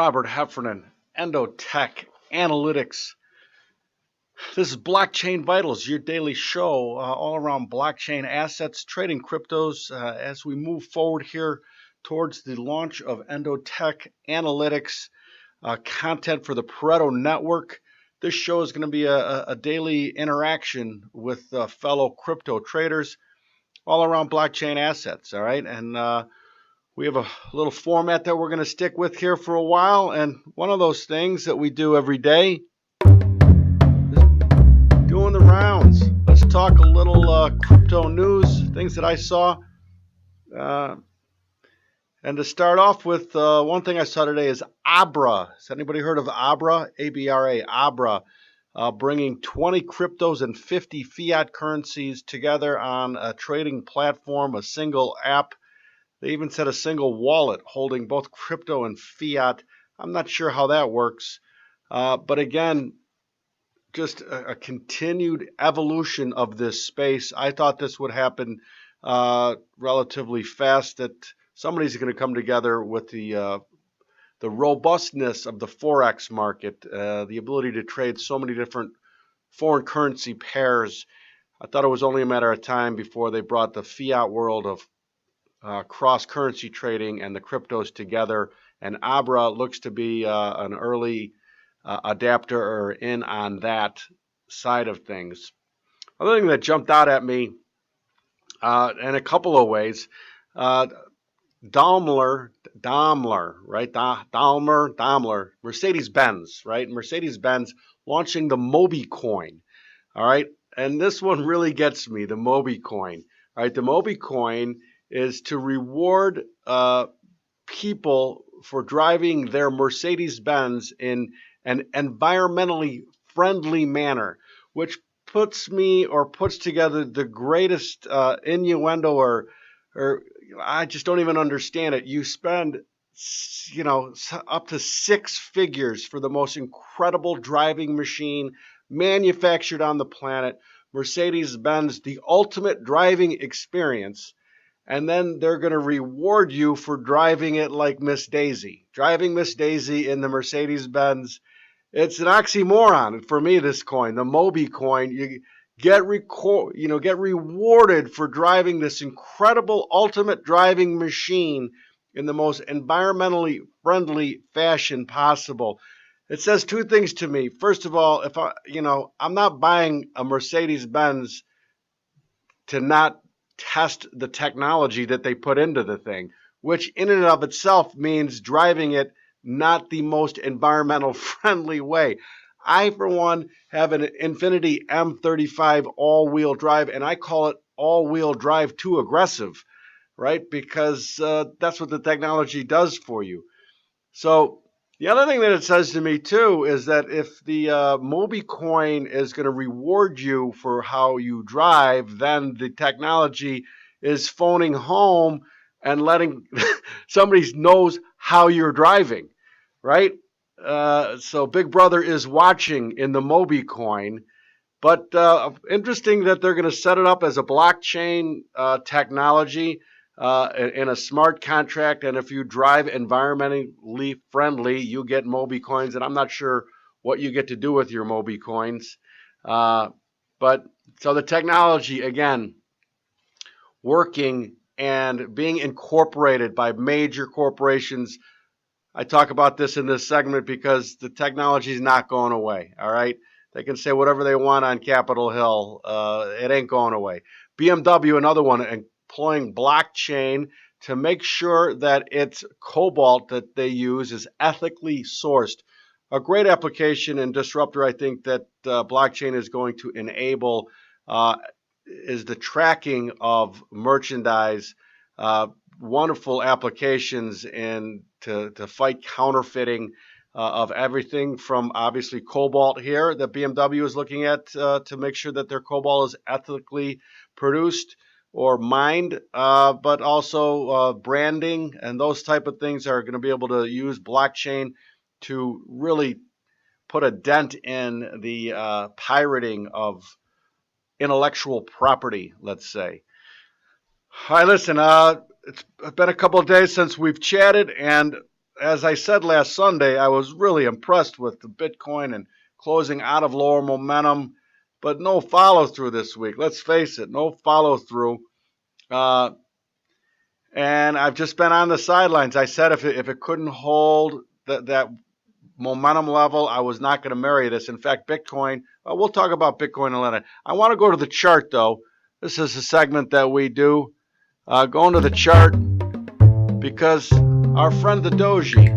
Robert Heffernan, EndoTech Analytics. This is Blockchain Vitals, your daily show all around blockchain assets, trading cryptos as we move forward here towards the launch of EndoTech Analytics content for the Pareto network. This show is going to be a daily interaction with fellow crypto traders all around blockchain assets, all right? And we have a little format that we're going to stick with here for a while, and one of those things that we do every day is doing the rounds. Let's talk a little crypto news, things that I saw. And to start off with, one thing I saw today is Abra. Has anybody heard of Abra? A-B-R-A, Abra. Bringing 20 cryptos and 50 fiat currencies together on a trading platform, a single app. They even said a single wallet holding both crypto and fiat. I'm not sure how that works. But again, just a continued evolution of this space. I thought this would happen relatively fast, that somebody's going to come together with the robustness of the Forex market, the ability to trade so many different foreign currency pairs. I thought it was only a matter of time before they brought the fiat world of cross-currency trading and the cryptos together, and Abra looks to be an early adapter or in on that side of things. Another thing that jumped out at me in a couple of ways, Daimler, right? Daimler, Mercedes-Benz, right? Mercedes-Benz launching the Mobi coin, all right? And this one really gets me, the Mobi coin, all right? The Mobi coin is to reward people for driving their Mercedes-Benz in an environmentally friendly manner, which puts together the greatest innuendo or I just don't even understand it. You spend, up to six figures for the most incredible driving machine manufactured on the planet, Mercedes-Benz, the ultimate driving experience. And then they're going to reward you for driving it like Miss Daisy. Driving Miss Daisy in the Mercedes-Benz. It's an oxymoron for me, this coin, the Mobi coin. You get rewarded for driving this incredible ultimate driving machine in the most environmentally friendly fashion possible. It says two things to me. First of all, if I'm not buying a Mercedes-Benz to not test the technology that they put into the thing, which in and of itself means driving it not the most environmental friendly way. I, for one, have an Infiniti M35 all-wheel drive, and I call it all-wheel drive too aggressive, right? Because that's what the technology does for you. So the other thing that it says to me, too, is that if the Mobi coin is going to reward you for how you drive, then the technology is phoning home and letting somebody knows how you're driving, right? So Big Brother is watching in the Mobi coin. But interesting that they're going to set it up as a blockchain technology in a smart contract, and if you drive environmentally friendly, you get Mobi coins, and I'm not sure what you get to do with your Mobi coins. But so the technology, again, working and being incorporated by major corporations. I talk about this in this segment because the technology is not going away, all right? They can say whatever they want on Capitol Hill. It ain't going away. BMW, another one, employing blockchain to make sure that its cobalt that they use is ethically sourced. A great application and disruptor, I think, that blockchain is going to enable is the tracking of merchandise. Wonderful applications to fight counterfeiting of everything from obviously cobalt here that BMW is looking at to make sure that their cobalt is ethically produced or mined, but also branding and those type of things are going to be able to use blockchain to really put a dent in the pirating of intellectual property, let's say. All right, listen, it's been a couple of days since we've chatted, and as I said last Sunday, I was really impressed with the Bitcoin and closing out of lower momentum, but no follow through this week. Let's face it, no follow through. Uh, and I've just been on the sidelines. I said if it couldn't hold that momentum level, I was not going to marry this. In fact, Bitcoin, we'll talk about Bitcoin in a minute. I want to go to the chart, though. This is a segment that we do. Going to the chart because our friend the Doji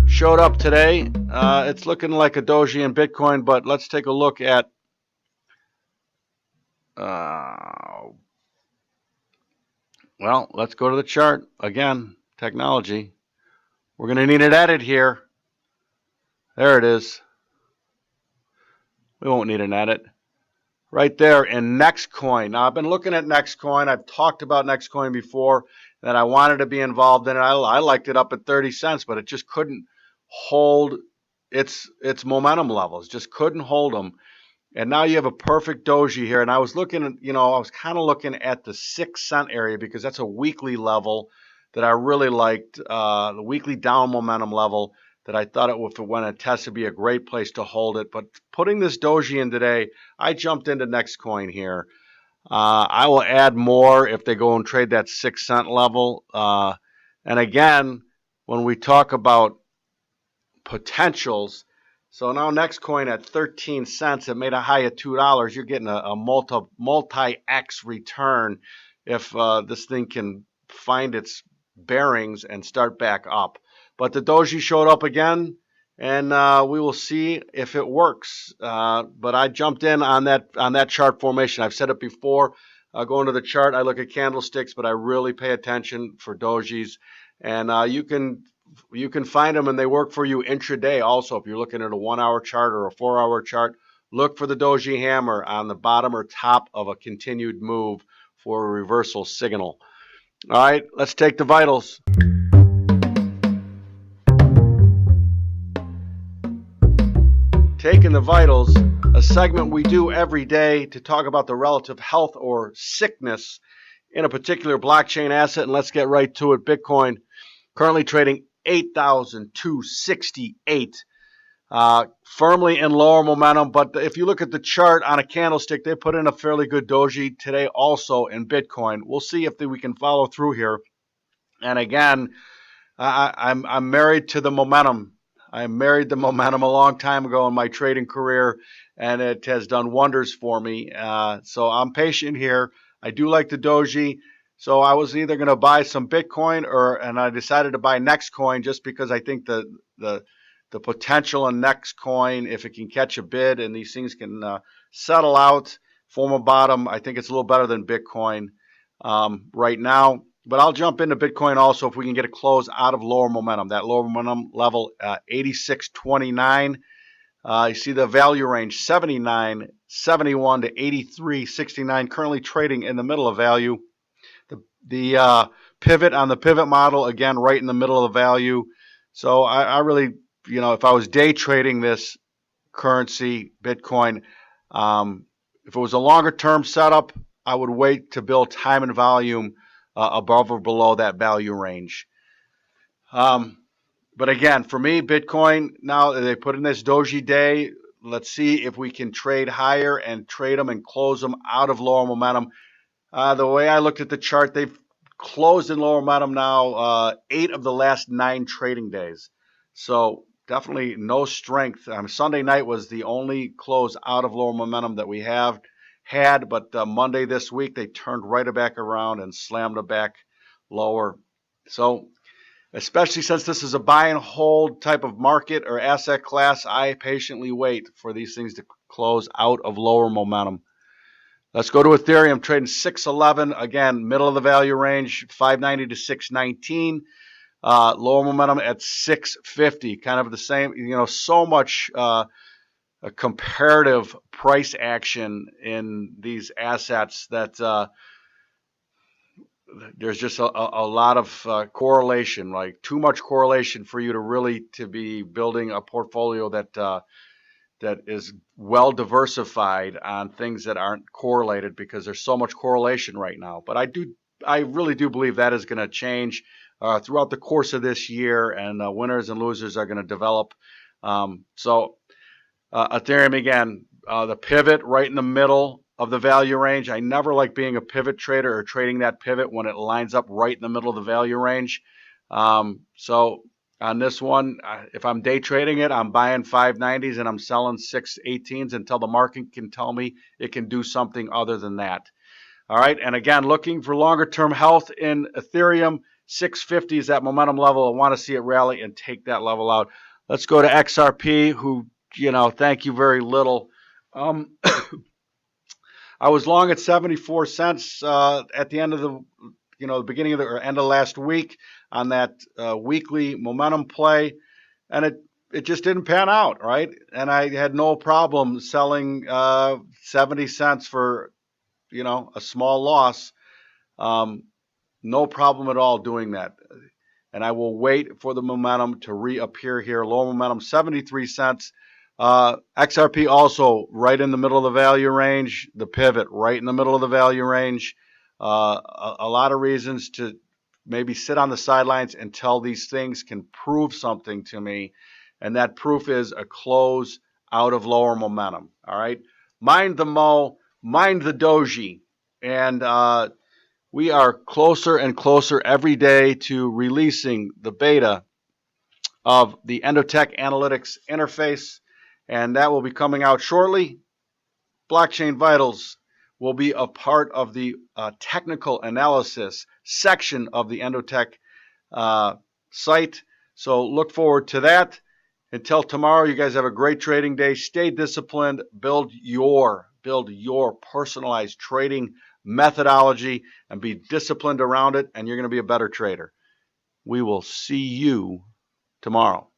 showed up today. It's looking like a Doji in Bitcoin, but let's take a look at well, let's go to the chart. Again, technology. We're going to need an edit here. There it is. We won't need an edit. Right there in Nextcoin. Now, I've been looking at Nextcoin. I've talked about Nextcoin before, that I wanted to be involved in it. I liked it up at 30 cents, but it just couldn't hold its momentum levels. Just couldn't hold them. And now you have a perfect doji here. And I was looking at, I was kind of looking at the 6 cent area because that's a weekly level that I really liked, the weekly down momentum level that I thought if it went a test would be a great place to hold it. But putting this doji in today, I jumped into Nextcoin here. I will add more if they go and trade that 6 cent level. And again, when we talk about potentials, so now Nextcoin at 13 cents, it made a high of $2. You're getting a multi-X return if this thing can find its bearings and start back up. But the doji showed up again, and we will see if it works. But I jumped in on that chart formation. I've said it before. Going to the chart, I look at candlesticks, but I really pay attention for dojis. And you can find them, and they work for you intraday also. If you're looking at a 1 hour chart or a 4 hour chart, look for the doji hammer on the bottom or top of a continued move for a reversal signal. All right, let's take the vitals. Taking the vitals, a segment we do every day to talk about the relative health or sickness in a particular blockchain asset. And let's get right to it. Bitcoin currently trading 8,268, firmly in lower momentum. But if you look at the chart on a candlestick, they put in a fairly good doji today also in Bitcoin. We'll see if we can follow through here. And again, I'm married to the momentum. I married the momentum a long time ago in my trading career, and it has done wonders for me. So I'm patient here. I do like the doji. So I was either going to buy some Bitcoin and I decided to buy Nextcoin just because I think the potential in Nextcoin, if it can catch a bid and these things can settle out, form a bottom, I think it's a little better than Bitcoin right now. But I'll jump into Bitcoin also if we can get a close out of lower momentum. That lower momentum level, 86.29. You see the value range, 79.71 to 83.69, currently trading in the middle of value. The pivot on the pivot model, again, right in the middle of the value. So I really, if I was day trading this currency, Bitcoin, if it was a longer term setup, I would wait to build time and volume above or below that value range. But again, for me, Bitcoin, now they put in this doji day. Let's see if we can trade higher and trade them and close them out of lower momentum. The way I looked at the chart, they've closed in lower momentum now 8 of the last 9 trading days. So definitely no strength. Sunday night was the only close out of lower momentum that we have had, but Monday this week they turned right back around and slammed it back lower. So especially since this is a buy and hold type of market or asset class, I patiently wait for these things to close out of lower momentum. Let's go to Ethereum, trading 611, again, middle of the value range, 590 to 619. Lower momentum at 650, kind of the same, so much comparative price action in these assets that there's just a lot of correlation, like too much correlation for you to really to be building a portfolio that is well diversified on things that aren't correlated, because there's so much correlation right now. But I really do believe that is going to change. throughout the course of this year, and winners and losers are going to develop. So Ethereum again, the pivot right in the middle of the value range. I never like being a pivot trader or trading that pivot when it lines up right in the middle of the value range. So on this one, if I'm day trading it, I'm buying 590s and I'm selling 618s until the market can tell me it can do something other than that. All right, and again, looking for longer term health in Ethereum. 650 is that momentum level. I want to see it rally and take that level out. Let's go to XRP, who, thank you very little. I was long at 74 cents at the end of the beginning of or end of last week on that weekly momentum play, and it just didn't pan out, right? And I had no problem selling 70 cents for a small loss. No problem at all doing that. And I will wait for the momentum to reappear here. Low momentum, 73 cents. XRP also right in the middle of the value range. The pivot right in the middle of the value range. A lot of reasons to maybe sit on the sidelines until these things can prove something to me. And that proof is a close out of lower momentum. All right. Mind the Mo, mind the Doji. And we are closer and closer every day to releasing the beta of the EndoTech Analytics interface, and that will be coming out shortly. Blockchain Vitals will be a part of the technical analysis section of the EndoTech site, so look forward to that. Until tomorrow, you guys have a great trading day. Stay disciplined. Build your personalized trading methodology and be disciplined around it, and you're going to be a better trader. We will see you tomorrow.